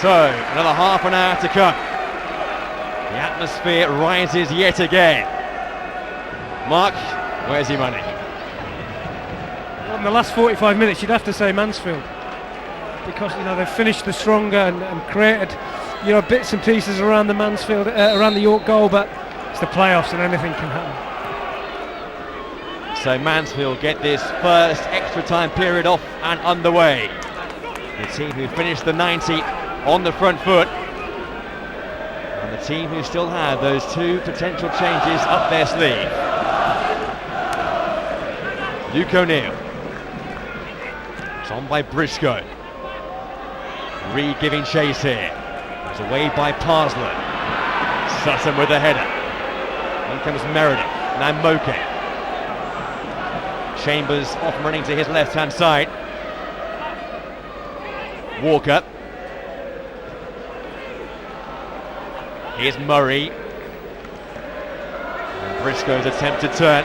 So, another half an hour to come. The atmosphere rises yet again. Mark, where's your money? Well, in the last 45 minutes, you'd have to say Mansfield, because they've finished the stronger and created bits and pieces around the Mansfield, around the York goal, but it's the playoffs and anything can happen. So Mansfield get this first extra time period off and underway. The team who finished the 90 on the front foot, and the team who still have those two potential changes up their sleeve. Luke O'Neill. It's on by Briscoe. Reed giving chase here. It's away by Parslow. Sutton with the header. In comes Meredith. Now Moke. Chambers off running to his left hand side. Walker. Here's Murray. And Briscoe's attempted turn.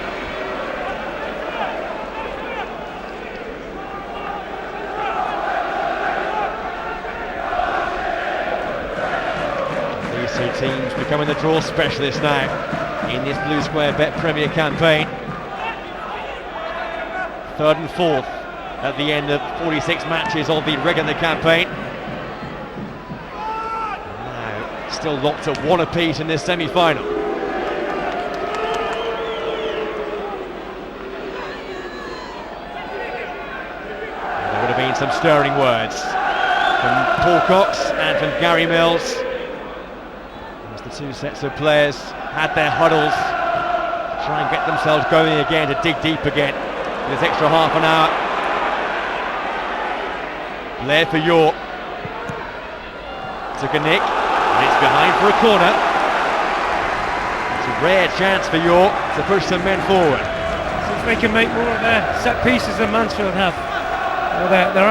These two teams becoming the draw specialists now in this Blue Square Bet Premier campaign. Third and fourth at the end of 46 matches of the regular campaign. Now still locked at one apiece in this semi-final. There would have been some stirring words from Paul Cox and from Gary Mills as the two sets of players had their huddles to try and get themselves going again, to dig deep again. This extra half an hour. Blair for York. Took a nick, and it's behind for a corner. It's a rare chance for York to push some men forward. Since they can make more of their set pieces than Mansfield have. They're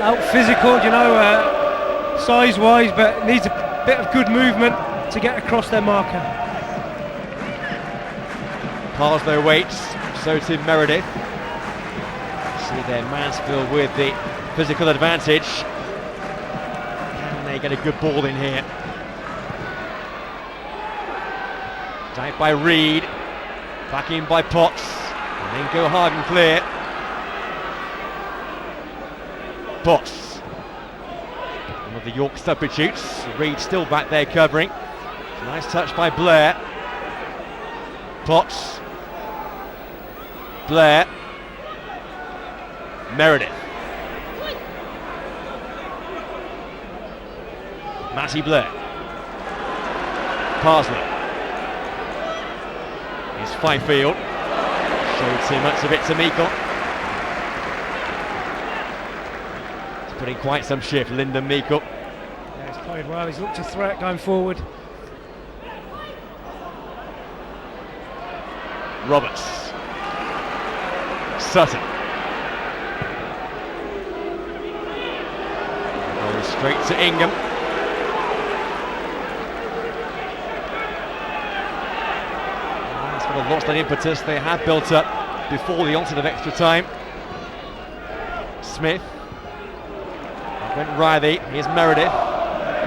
out physical, size-wise, but needs a bit of good movement to get across their marker. Parslow waits, so to Meredith. See there Mansfield with the physical advantage. Can they get a good ball in here? Tight by Reed, back in by Potts, and then go hard and clear. Potts, one of the York substitutes. Reed still back there covering. Nice touch by Blair. Potts. Blair. Meredith. Matty Blair. Parslow. Here's Fifield. Showed too much of it to Meikle. He's putting quite some shift, Lindon Meikle. Yeah, he's played well, he's looked a threat going forward. Roberts. Sutton. Goes straight to Ingham. Sort of lost that impetus they had built up before the onset of extra time. Smith. Went Riley. Here's Meredith.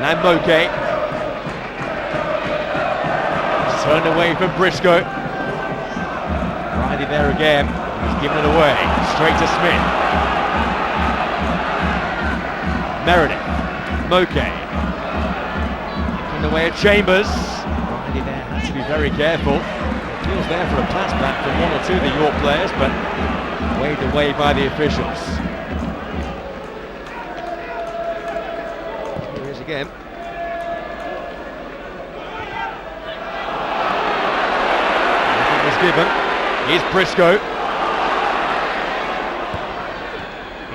Now Moke. Turned away from Briscoe. Riley there again. He's given it away. Straight to Smith. Meredith. Moke. In the way of Chambers. Riley there has to be very careful. Feels there for a pass back from one or two of the York players, but waved away by the officials. Here he is again. Nothing was given. Here's Briscoe.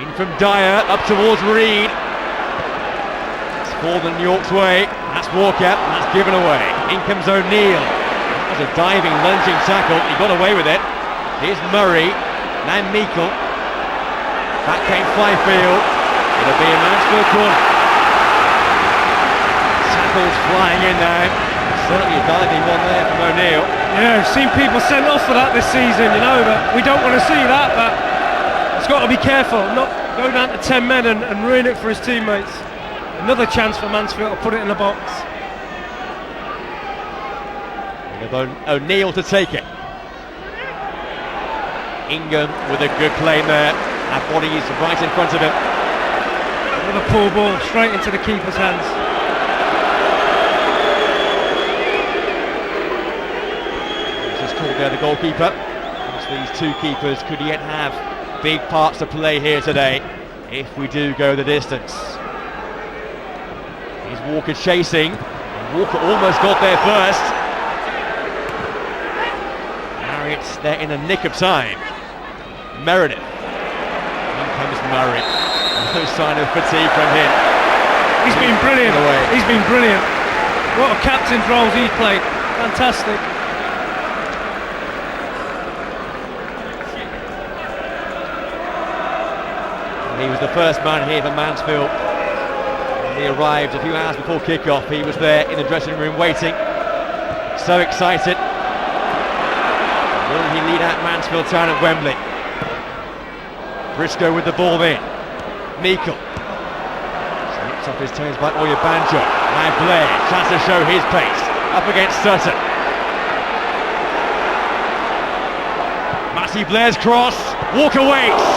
In from Dyer, up towards Reed. It's fallen York's way. That's Walker, and that's given away. In comes O'Neill. That was a diving, lunging tackle. He got away with it. Here's Murray. Now Meikle. Back came Fifield. It'll be a Mansfield corner. Tackles flying in now. Certainly a diving one there from O'Neill. Yeah, I've seen people sent off for that this season, but we don't want to see that, but it's got to be careful. go down to 10 men and ruin it for his teammates. Another chance for Mansfield to put it in the box. O'Neill to take it. Ingham with a good play there. That body's right in front of him. Another poor ball straight into the keeper's hands. Just called there, the goalkeeper. These two keepers could yet have big parts to play here today if we do go the distance. Here's Walker chasing. Walker almost got there first. Marriott's there in the nick of time. Meredith. In comes Murray. No sign of fatigue from him. He's been brilliant. He's been brilliant. What a captain's roles he's played. Fantastic. He was the first man here for Mansfield. He arrived a few hours before kick-off. He was there in the dressing room waiting. So excited. Will he lead out Mansfield Town at Wembley? Briscoe with the ball in. Meikle. Slips off his toes by Banjo. Now Blair tries to show his pace. Up against Sutton. Matty Blair's cross. Walker waits.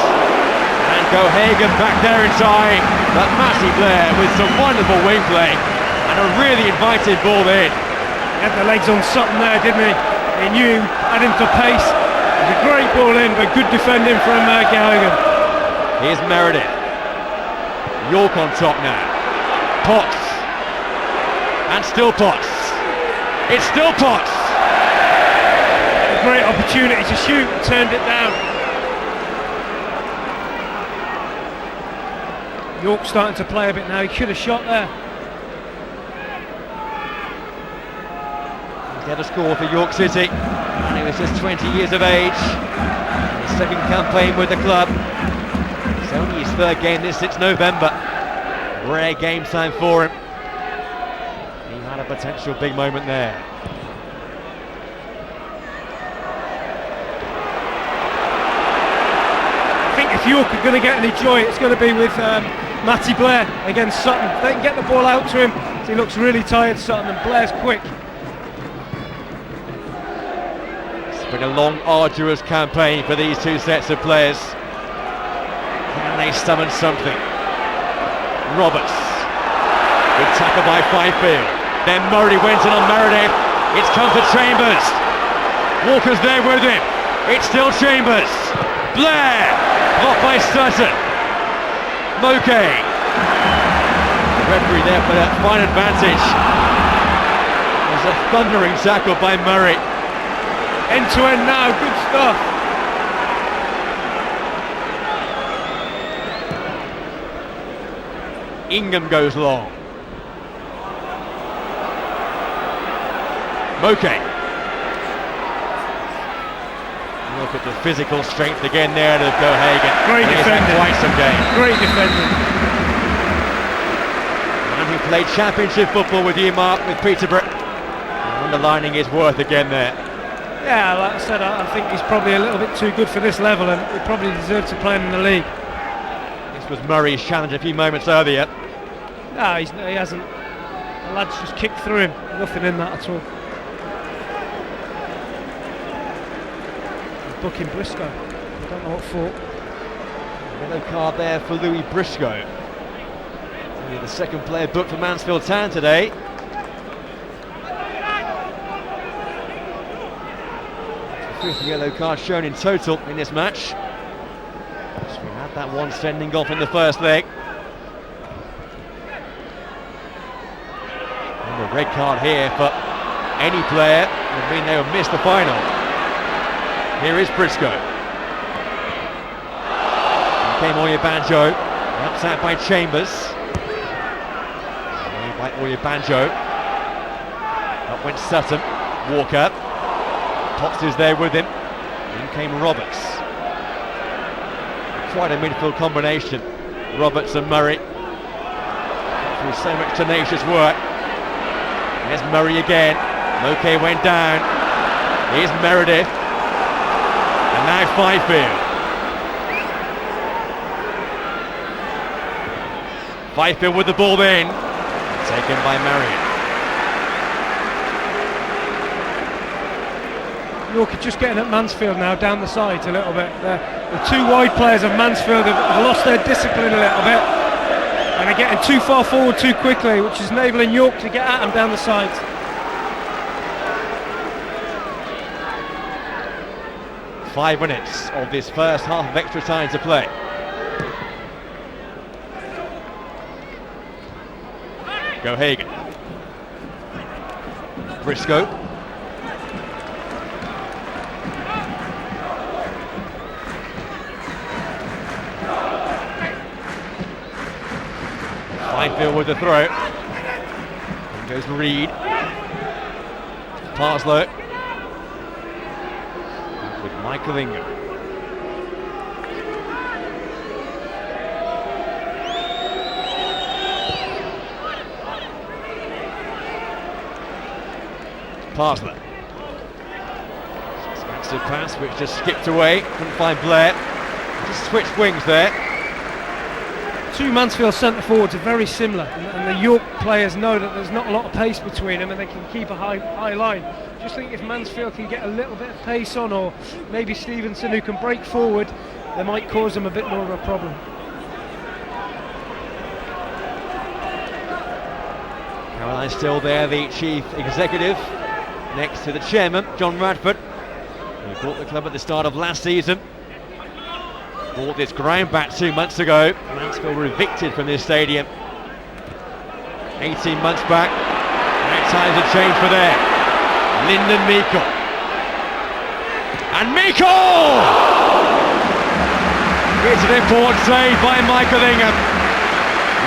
And Gohagan back there in time. But Matty Blair with some wonderful wing play. And a really invited ball in. He had the legs on Sutton there, didn't he? He knew, had him for pace. It was a great ball in, but good defending from Gohagan. Here's Meredith. York on top now. Potts. And still Potts. It's still Potts. A great opportunity to shoot, turned it down. York's starting to play a bit now, he should have shot there. Get a score for York City. And he was just 20 years of age. His second campaign with the club. It's only his third game since November. Rare game time for him. He had a potential big moment there. I think if York are going to get any joy, it's going to be with Matty Blair against Sutton. They can get the ball out to him. He looks really tired, Sutton, and Blair's quick. It's been a long, arduous campaign for these two sets of players. Can they summon something? Roberts. Good tackle by Fifield. Then Murray went in on Meredith. It's come to Chambers. Walker's there with him. It's still Chambers. Blair. Blocked by Sutton. Moke. The referee there for that fine advantage. There's a thundering tackle by Murray. End to end now, good stuff. Ingham goes long. Moke. Look at the physical strength again there to Gohagan. Great defending. Quite some game. Great defending. And he played championship football with you, Mark, with Peterborough. Underlining his worth again there. Yeah, like I said, I think he's probably a little bit too good for this level, and he probably deserves to play in the league. This was Murray's challenge a few moments earlier. No, he hasn't. The lad's just kicked through him. Nothing in that at all. Booking Briscoe. I don't know what for. Yellow card there for Louis Briscoe. Only the second player booked for Mansfield Town today. Fifth yellow card shown in total in this match. So we had that one sending off in the first leg. And a red card here for any player would mean they would miss the final. Here is Briscoe. Here came Banjo. Helps out by Chambers. By Banjo. Up went Sutton. Walker. Potts is there with him. In came Roberts. Quite a midfield combination. Roberts and Murray. Through so much tenacious work. There's Murray again. Moke went down. Here's Meredith. And now Fifield. Fifield with the ball then. Taken by Marion. York are just getting at Mansfield now, down the sides a little bit. The two wide players of Mansfield have lost their discipline a little bit, and they're getting too far forward too quickly, which is enabling York to get at them down the sides. Five minutes of this first half of extra time to play. Go Hagen. Briscoe. Fifield with the throw. In goes Reed. Parslow. With Michael Ingham. Parslow. Expensive pass which just skipped away. Couldn't find Blair. Just switched wings there. Two Mansfield centre forwards are very similar, and the York players know that there's not a lot of pace between them, and they can keep a high line. Just think if Mansfield can get a little bit of pace on, or maybe Stevenson who can break forward, they might cause them a bit more of a problem. Caroline still there, the chief executive, next to the chairman, John Radford, who bought the club at the start of last season. Bought this ground back 2 months ago. Mansfield were evicted from this stadium 18 months back. Now times have changed for them. Lindon Meikle. And Meikle! It's an important save by Michael Ingham.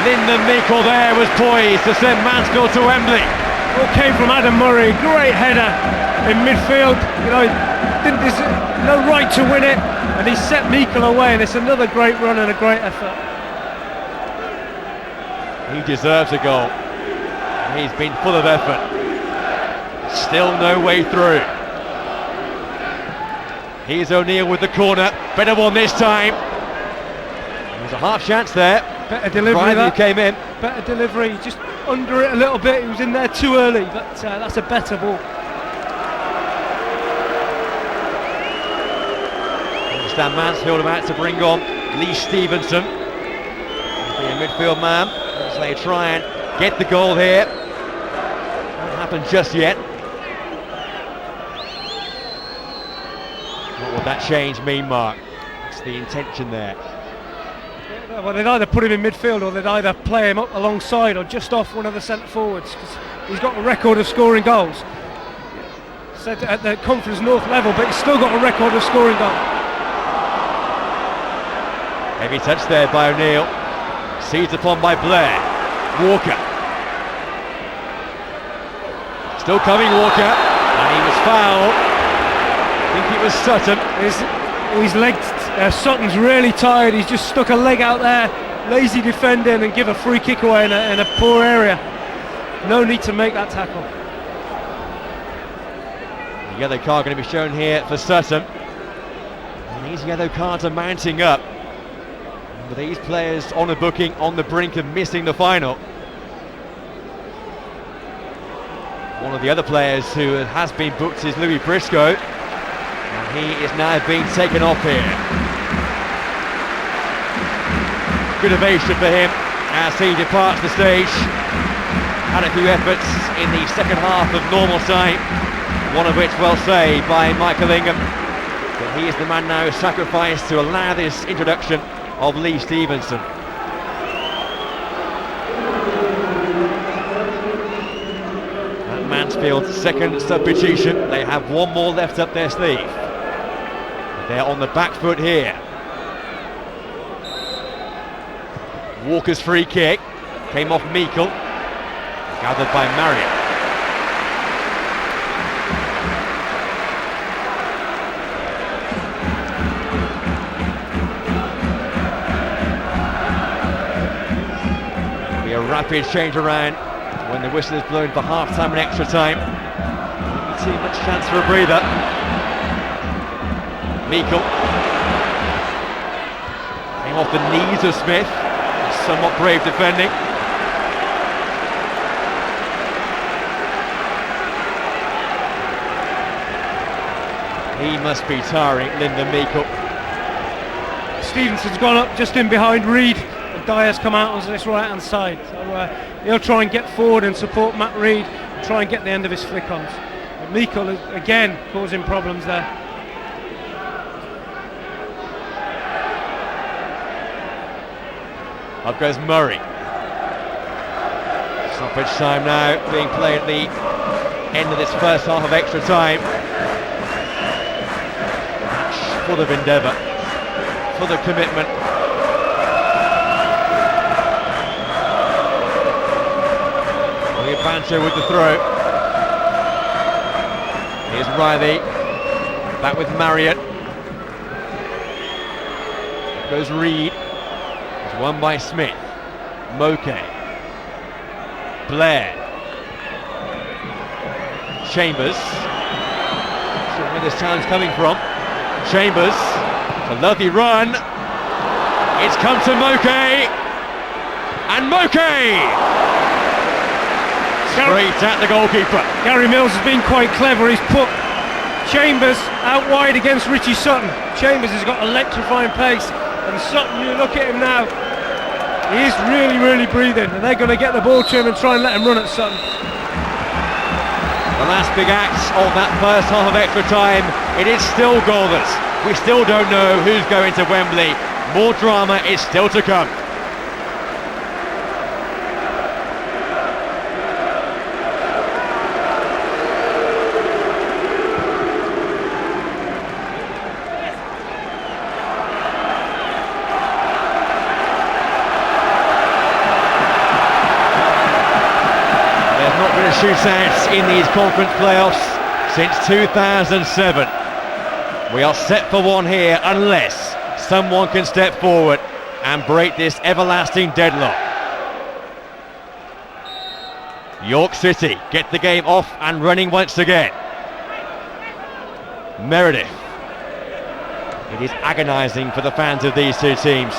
Lindon Meikle there was poised to send Mansfield to Wembley. All came from Adam Murray. Great header in midfield. You know, there's no right to win it, and he set Meikle away, and it's another great run and a great effort. He deserves a goal. He's been full of effort. Still no way through. Here's O'Neill with the corner. Better one this time. There's a half chance there. Better delivery. Ryan came in. Better delivery. Just under it a little bit. He was in there too early, but that's a better ball. Understand Mansfield about to bring on Lee Stevenson. He'll be a midfield man as they try and get the goal here. Won't happen just yet. What would that change mean, Mark? What's the intention there? Well, they'd either put him in midfield, or they'd either play him up alongside or just off one of the centre forwards, because he's got a record of scoring goals. Said at the Conference North level, but he's still got a record of scoring goals. Heavy touch there by O'Neill. Seized upon by Blair. Walker. Still coming, Walker. And he was fouled. I think it was Sutton. His legs, Sutton's really tired. He's just stuck a leg out there. Lazy defending and give a free kick away in a poor area. No need to make that tackle. The yellow card going to be shown here for Sutton. And these yellow cards are mounting up. With these players on a booking, on the brink of missing the final. One of the other players who has been booked is Louis Briscoe, and he is now being taken off here. Good ovation for him as he departs the stage. Had a few efforts in the second half of normal time, one of which well saved by Michael Ingham, but he is the man now sacrificed to allow this introduction of Lee Stevenson. And Mansfield's second substitution. They have one more left up their sleeve. They're on the back foot here. Walker's free kick came off Meikle, gathered by Marion. A rapid change around when the whistle is blown for half-time and extra time. Not too much chance for a breather. Meikle came off the knees of Smith, somewhat brave defending. He must be tiring, Lindon Meikle. Stevenson's gone up just in behind Reid. Dyer's come out on this right hand side, so he'll try and get forward and support Matt Reid and try and get the end of his flick-ons. But Meikle is again causing problems there. Up goes Murray. Stoppage time now being played at the end of this first half of extra time. Match full of endeavour, full of commitment. Banter with the throw. Here's Riley, back with Marriott. Goes Reid. It's won by Smith. Moke. Blair. Chambers. So where this challenge coming from. Chambers. It's a lovely run. It's come to Moke. And Moke! Straight at the goalkeeper. Gary Mills has been quite clever. He's put Chambers out wide against Richie Sutton. Chambers has got electrifying pace, and Sutton, you look at him now, he is really breathing, and they're going to get the ball to him and try and let him run at Sutton. The last big act of that first half of extra time. It is still goalless. We still don't know who's going to Wembley. More drama is still to come. Shootouts in these conference playoffs since 2007. We are set for one here unless someone can step forward and break this everlasting deadlock. York City get the game off and running once again. Meredith. It is agonising for the fans of these two teams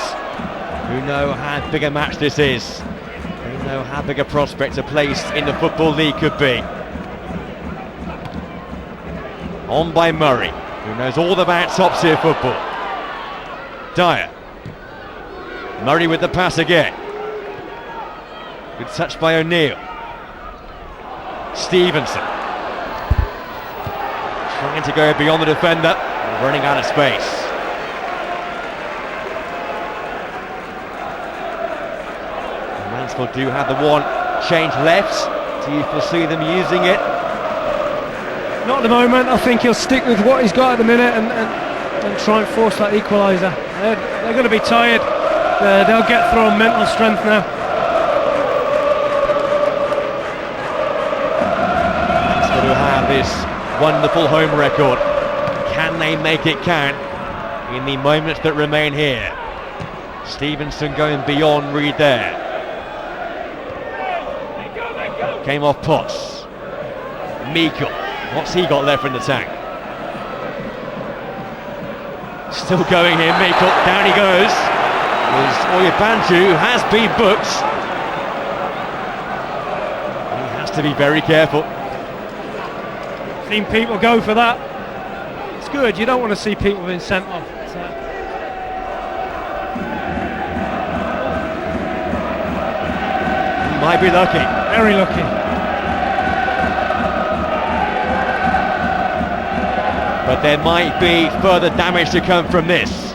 who know how big a match this is. They know how big a prospect a place in the Football League could be. On by Murray, who knows all about top-tier football. Dyer. Murray with the pass again. Good touch by O'Neill. Stevenson. Trying to go beyond the defender, running out of space. Mansfield do have the one change left. Do you foresee them using it? Not at the moment. I think he'll stick with what he's got at the minute and try and force that equaliser. They're going to be tired. They'll get through on mental strength now. Mansfield who have this wonderful home record. Can they make it count in the moments that remain here? Stevenson going beyond Reid there. Came off Potts. Meikle. What's he got left in the tank? Still going here, Meikle. Down he goes. Oyebantu has been booked. He has to be very careful. Seen people go for that. It's good. You don't want to see people being sent off. Might be lucky. Very lucky. But there might be further damage to come from this.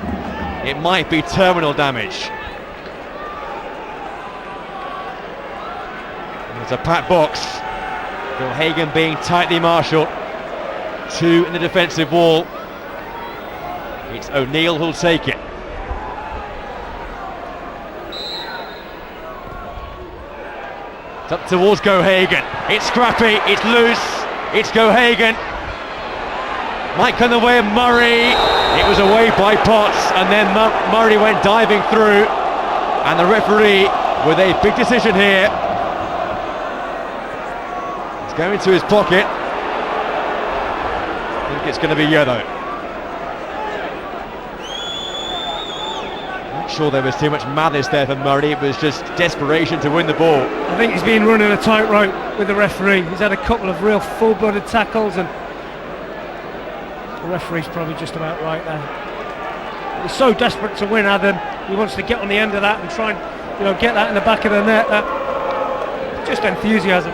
It might be terminal damage. There's a pat box. Phil Hagan being tightly marshalled. Two in the defensive wall. It's O'Neill who'll take it. It's up towards Gohagan. It's scrappy, it's loose, it's Gohagan. Might come the way of Murray. It was away by Potts, and then Murray went diving through. And the referee with a big decision here. It's going to his pocket. I think it's going to be yellow. Not sure there was too much malice there for Murray. It was just desperation to win the ball. I think he's been running a tightrope with the referee. He's had a couple of real full-blooded tackles, and the referee's probably just about right there. He's so desperate to win, Adam. He wants to get on the end of that and try and, get that in the back of the net. Just enthusiasm.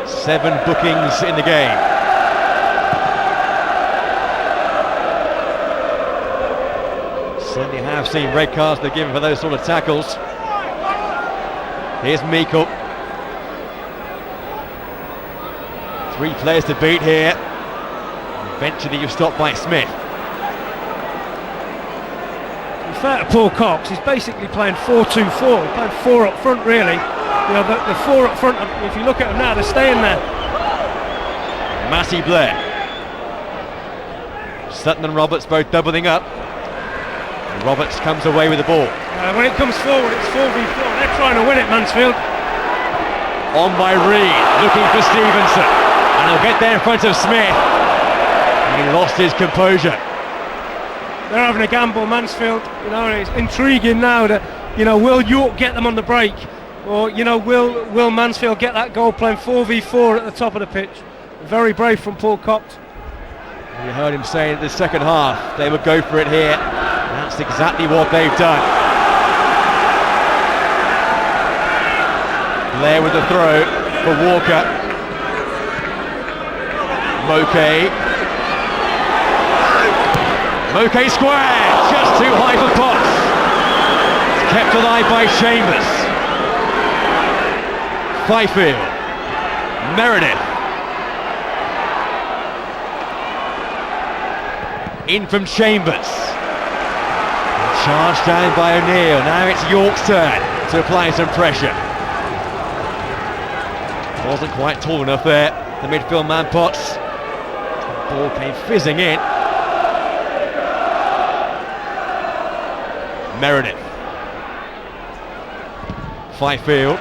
7 bookings in the game. Certainly have seen red cards they're given for those sort of tackles. Here's Meikle. 3 players to beat here. Eventually you're stopped by Smith. Fair to Paul Cox, he's basically playing 4-2-4. He's playing 4 up front, really. The 4 up front, if you look at them now, they're staying there. Massey Blair. Sutton and Roberts both doubling up. And Roberts comes away with the ball. When it comes forward, it's 4v4. They're trying to win it, Mansfield. On by Reed, looking for Stevenson. And he'll get there in front of Smith. And he lost his composure. They're having a gamble, Mansfield. And it's intriguing now that, will York get them on the break? Or, will Mansfield get that goal playing 4v4 at the top of the pitch? Very brave from Paul Cox. You heard him say in the second half they would go for it here. That's exactly what they've done. Blair with the throw for Walker. Moke square, just too high for Potts. It's kept alive by Chambers. Fifield. Meredith. In from Chambers. Charged down by O'Neill. Now it's York's turn to apply some pressure. Wasn't quite tall enough there, the midfield man Potts. The ball came fizzing in. Meredith. Fifield.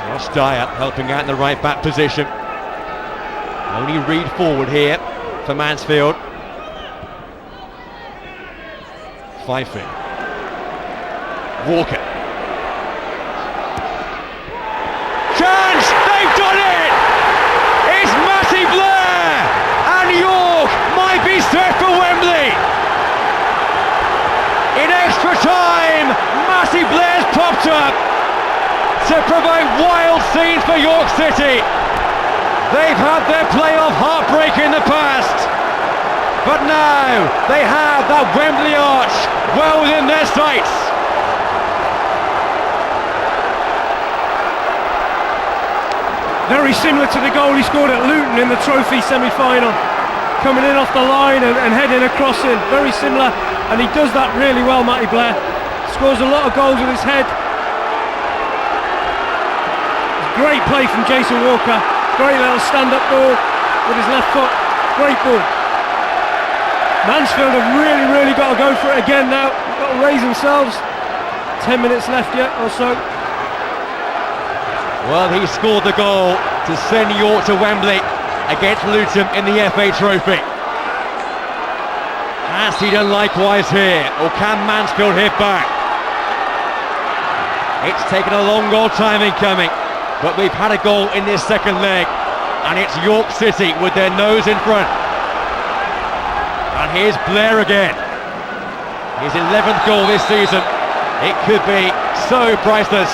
Ross Dyer helping out in the right back position. Only Reed forward here for Mansfield. Fifield. Walker. Chance! They've done it! It's Matty Blair! And York might be set for Wembley! In extra time, Matty Blair's popped up to provide wild scenes for York City. They've had their playoff heartbreak in the past, but now they have that Wembley arch well within their sights. Very similar to the goal he scored at Luton in the trophy semi-final. Coming in off the line and heading across in. Very similar, and he does that really well, Matty Blair. Scores a lot of goals with his head. Great play from Jason Walker. Great little stand-up ball with his left foot. Great ball. Mansfield have really got to go for it again now. They've got to raise themselves. 10 minutes left yet or so. Well, he scored the goal to send York to Wembley against Luton in the FA Trophy. Has he done likewise here, or can Mansfield hit back? It's taken a long old time in coming, but we've had a goal in this second leg, and it's York City with their nose in front. And here's Blair again. His 11th goal this season. It could be so priceless.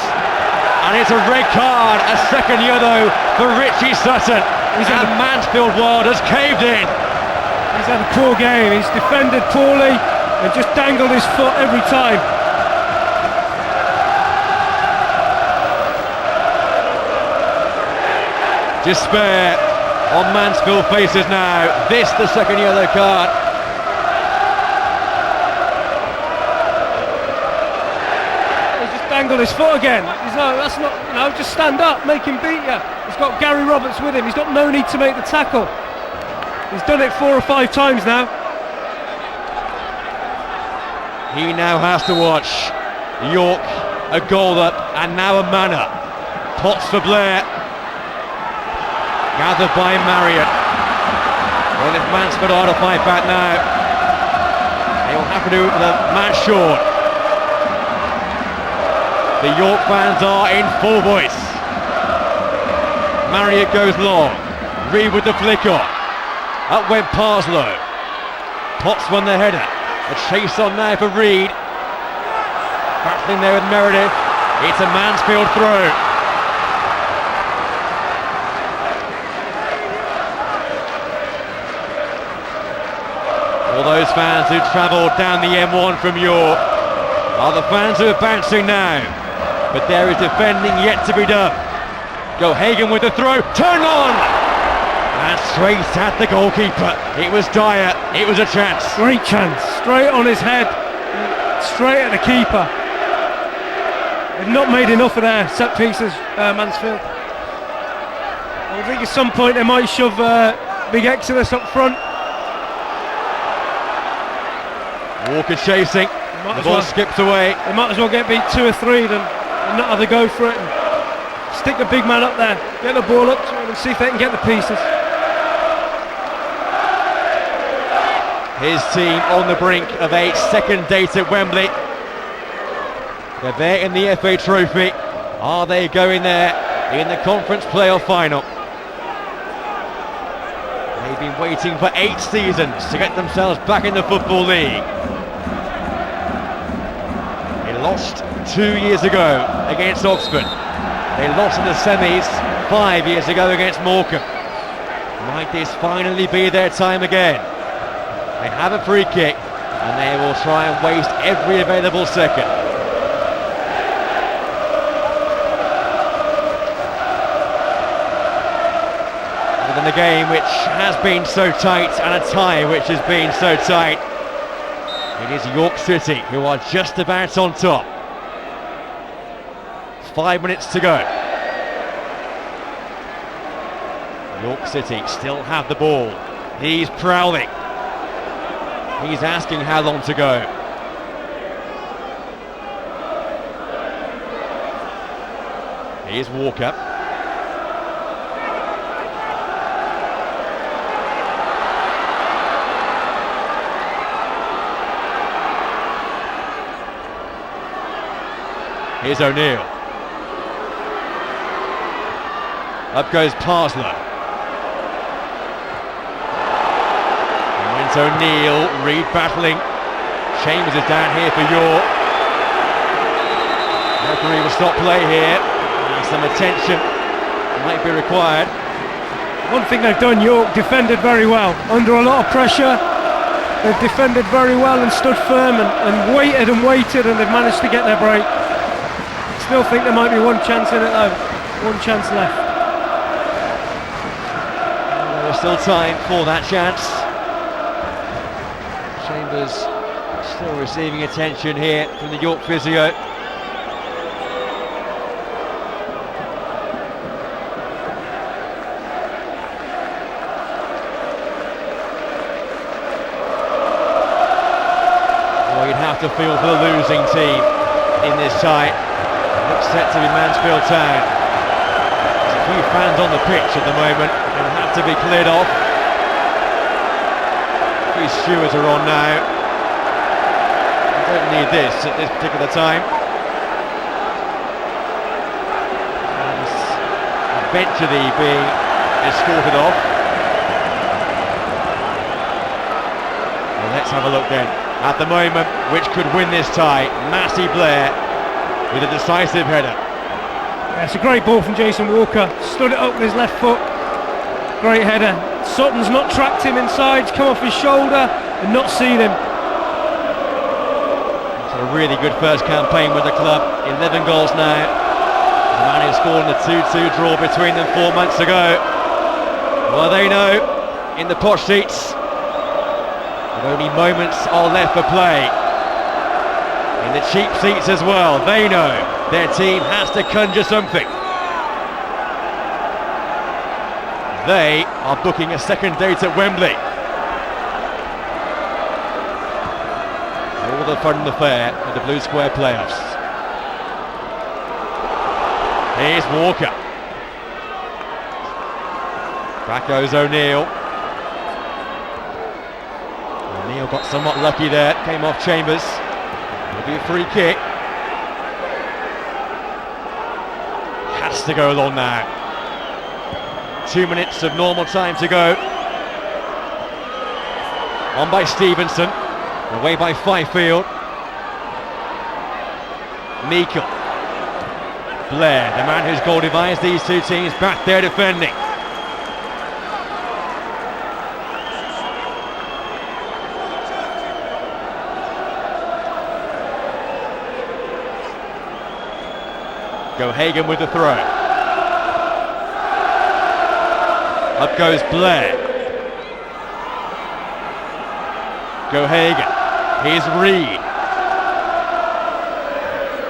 And it's a red card, a second yellow for Richie Sutton. And Mansfield Wild has caved in. He's had a poor game. He's defended poorly and just dangled his foot every time. Despair on Mansfield faces now. This the second yellow card. Dangle his foot again. That's not, just stand up, make him beat you. He's got Gary Roberts with him. He's got no need to make the tackle. He's done it 4 or 5 times now. He now has to watch York a goal up and now a man up. Potts for Blair. Gathered by Marriott. Well, if Mansfield are to fight back now, McAdoo with a man short. The York fans are in full voice. Marriott goes long. Reed with the flick on. Up went Parslow. Potts won the header. A chase on now for Reed. Battling there with Meredith. It's a Mansfield throw. All those fans who travelled down the M1 from York are the fans who are bouncing now. But there is defending yet to be done. Go Hagan with the throw. Turn on! And straight at the goalkeeper. It was Dyer. It was a chance. Great chance. Straight on his head. Straight at the keeper. They've not made enough of their set pieces, Mansfield. I think at some point they might shove Big Exodus up front. Walker chasing. The ball skips away. They might as well get beat 2 or 3 than not have a go for it. And stick the big man up there. Get the ball up to him and see if they can get the pieces. His team on the brink of a second date at Wembley. They're there in the FA Trophy. Are they going there in the conference playoff final? They've been waiting for 8 seasons to get themselves back in the Football League. They lost 2 years ago against Oxford. They lost in the semis 5 years ago against Morecambe. Might this finally be their time again? They have a free kick and they will try and waste every available second. Within a game which has been so tight and a tie which has been so tight, it is York City who are just about on top. 5 minutes to go. York City still have the ball. He's prowling. He's asking how long to go. Here's Walker. Here's O'Neill. Up goes Parslow. O'Neill, Reed battling. Chambers is down here for York. Referee will stop play here. Some attention might be required. One thing they've done, York defended very well. Under a lot of pressure, they've defended very well and stood firm and waited and waited, and they've managed to get their break. Still think there might be one chance in it though. One chance left. And there's still time for that chance. Chambers still receiving attention here from the York physio. Well, you'd have to feel for the losing team in this tie. It looks set to be Mansfield Town. There's a few fans on the pitch at the moment. They'll have to be cleared off. These stewards are on now. We don't need this at this particular time. And eventually being escorted off. Well, let's have a look then. At the moment, which could win this tie? Massey Blair with a decisive header. Yeah, it's a great ball from Jason Walker. Stood it up with his left foot. Great header. Sutton's not tracked him inside, come off his shoulder and not seen him. It's a really good first campaign with the club. 11 goals now. The man who scored in the 2-2 draw between them 4 months ago. Well, they know in the posh seats that only moments are left for play. In the cheap seats as well, they know their team has to conjure something. They are booking a second date at Wembley. All the fun and the fair of the Blue Square playoffs. Here's Walker. Back goes O'Neill. O'Neill O'Neill got somewhat lucky there, came off Chambers. It'll be a free kick. Has to go along now. 2 minutes of normal time to go. On by Stevenson, away by Fifield. Meikle. Blair, the man whose goal divides these two teams, back there defending. Hagen with the throw. Up goes Blair. Hagen. Here's Reed.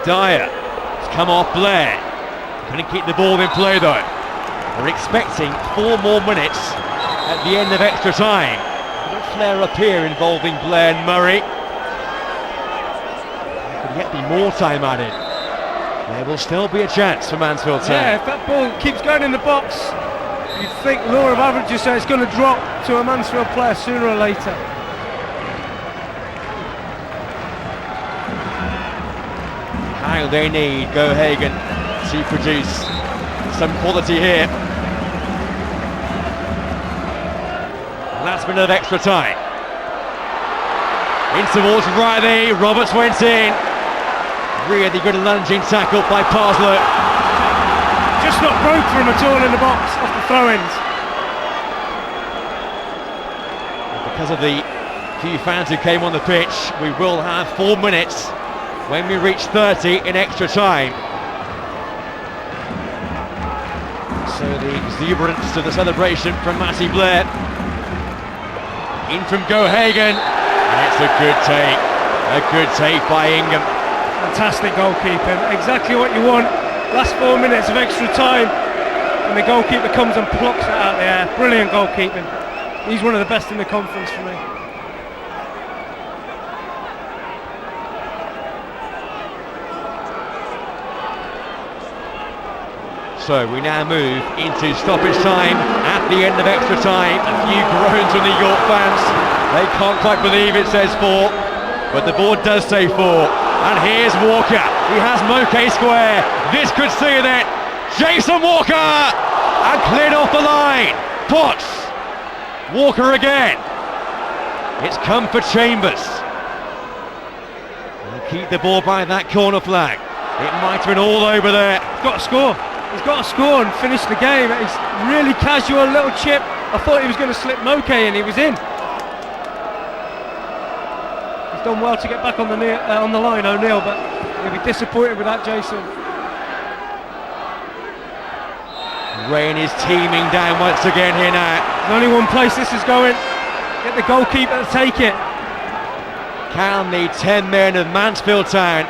Dyer. It's come off Blair. Couldn't keep the ball in play though. We're expecting 4 more minutes at the end of extra time. A little flare up here involving Blair and Murray. There could yet be more time added. There will still be a chance for Mansfield Town. Yeah, if that ball keeps going in the box, you'd think law of averages say it's going to drop to a Mansfield player sooner or later. How they need Hagen to produce some quality here. Last minute of extra time. In towards Riley, Roberts went in. Really good lunging tackle by Parslow. Just not broke for him at all in the box off the throw-ins. Because of the few fans who came on the pitch, we will have 4 minutes when we reach 30 in extra time. So the exuberance to the celebration from Matty Blair. In from Hagen, and it's a good take. A good take by Ingham. Fantastic goalkeeping, exactly what you want. Last 4 minutes of extra time, and the goalkeeper comes and plucks it out of the air. Brilliant goalkeeping. He's one of the best in the conference for me. So we now move into stoppage time at the end of extra time. A few groans from the York fans. They can't quite believe it says 4, but the board does say 4. And here's Walker. He has Moke square. This could seal it. Jason Walker! And cleared off the line. Potts. Walker again. It's come for Chambers. And keep the ball by that corner flag. It might have been all over there. He's got to score. He's got to score and finish the game. It's really casual, little chip. I thought he was going to slip Moke and he was in. Done well to get back on the line, O'Neill, but he'll be disappointed with that, Jason. Rain is teeming down once again here now. There's only one place this is going. Get the goalkeeper to take it. Can the 10 men of Mansfield Town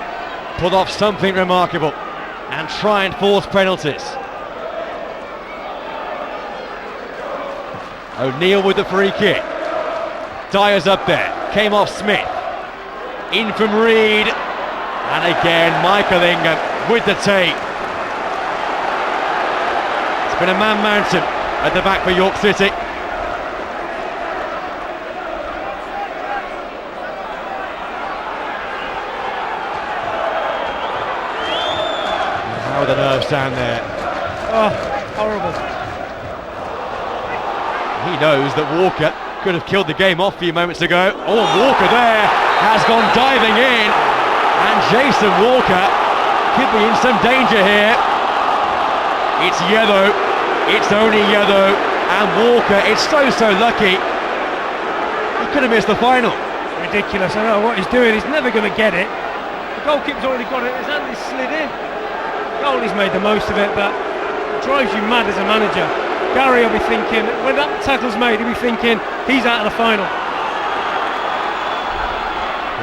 pull off something remarkable and try and force penalties? O'Neill with the free kick. Dyer's up there. Came off Smith. In from Reed, and again Michael Ingham with the take. It's been a man mountain at the back for York City. How are the nerves down there? Oh, horrible. He knows that Walker could have killed the game off a few moments ago. Oh, Walker there has gone diving in, and Jason Walker could be in some danger here. It's yellow, it's only yellow, and Walker is so lucky. He could have missed the final. Ridiculous, I don't know what he's doing, he's never going to get it. The goalkeeper's already got it, his hand is slid in. Goalie's made the most of it, but it drives you mad as a manager. Gary will be thinking, when that tackle's made, he'll be thinking, he's out of the final.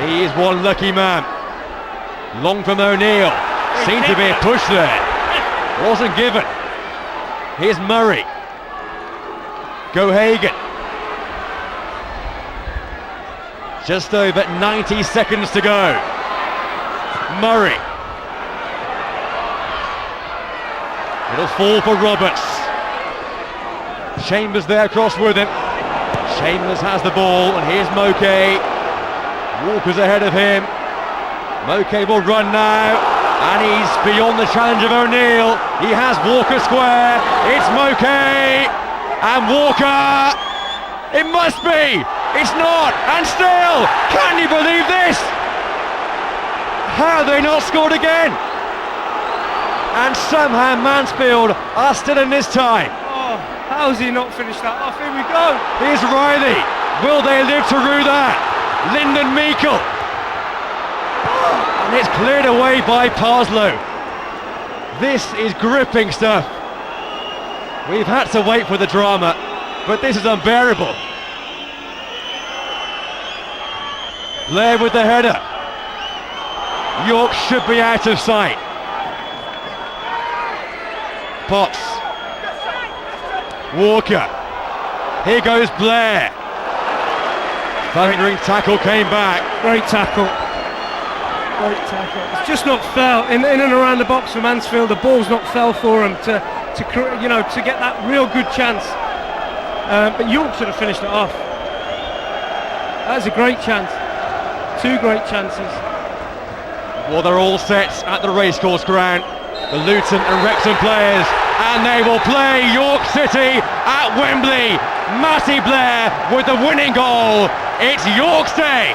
He is one lucky man. Long from O'Neill. Seemed to be a push there. Wasn't given. Here's Murray. Hagen. Just over 90 seconds to go. Murray. It'll fall for Roberts. Chambers there across with him. Chambers has the ball, and here's Moke. Walker's ahead of him. Meikle will run now, and he's beyond the challenge of O'Neill. He has Walker square. It's Meikle and Walker. It must be. It's not. And still, can you believe this? How have they not scored again? And somehow Mansfield are still in this time. Oh, how's he not finished that off? Here we go. Here's Riley. Will they live to rue that? Lindon Meikle. And it's cleared away by Parslow. This is gripping stuff. We've had to wait for the drama, but this is unbearable. Blair with the header. York should be out of sight. Potts. Walker. Here goes Blair. Thundering tackle came back. Great tackle. Great tackle. It's just not fell in and around the box for Mansfield. The ball's not fell for him to get that real good chance. But York should have finished it off. That was a great chance. Two great chances. Well, they're all set at the racecourse ground. The Luton and Wrexham players, and they will play York City at Wembley. Matty Blair with the winning goal. It's York's day.